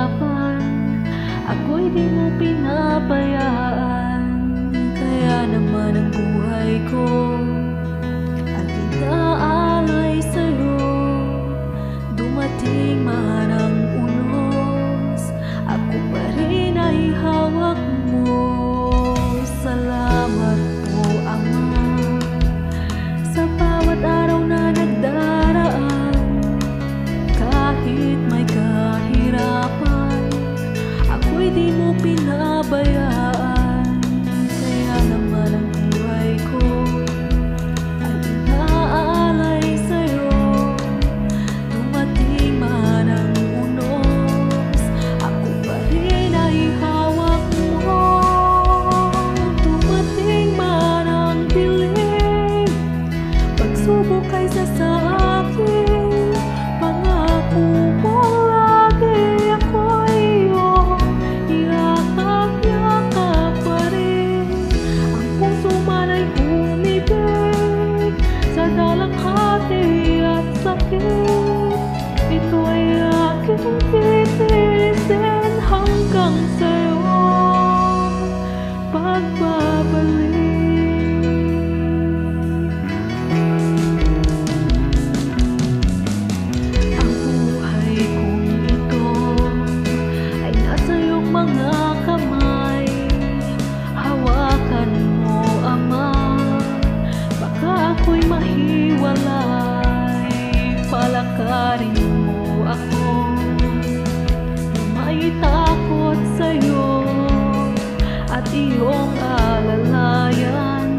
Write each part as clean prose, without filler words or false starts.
kahirapan, ako'y di mo pinabayaan. Kaya naman ang buhay ko at inaalay sa'yo. Dumating man ang unos, ako pa rin ay hawak mo. Salamat po, Ama, sa bawat araw na nagdaraan. Kahit may kahirapan, ako'y di mo pinabayaan. Kaya naman ang buhay ko ay inaalay sa'yo. Dumating man ang unos, ako pa rin ay hawak mo. Dumating man ang dilim, pagsubok ay sasakit, pangako mo lagi ako'y iyong yakap-yakap pa rin. Ang puso man ay umibig sa dalanghati at sakit. Ito ay aking titiisin hanggang sa'yo pagbabalik. Ang buhay kong ito ay nasa iyong mga kamay. Hawakan mo, Ama, baka ako'y mahiwalay. Palakarin mo ako na may takot sa'yo at iyong alalayan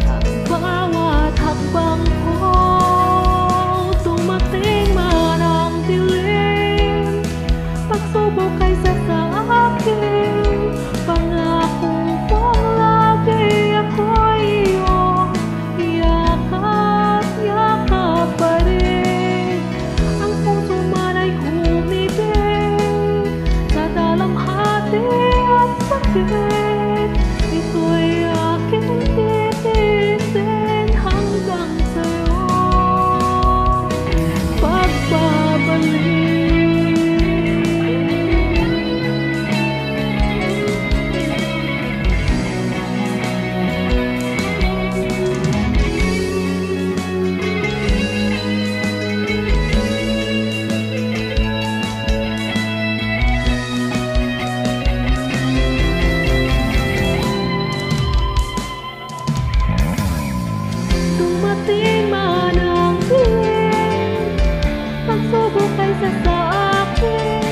ang bawat hakbang ko. Dumating man ang dilim, pagsubok ay sasakit, pangako mo lagi ako'y iyong yakap-yakap pa rin. Ang puso man ay umibig sa dalamhati at sakit. Ito'y aking titiisin hanggang sa'yo pagbabalik. Dumating man ang dilim, pagsubok ay sasakit,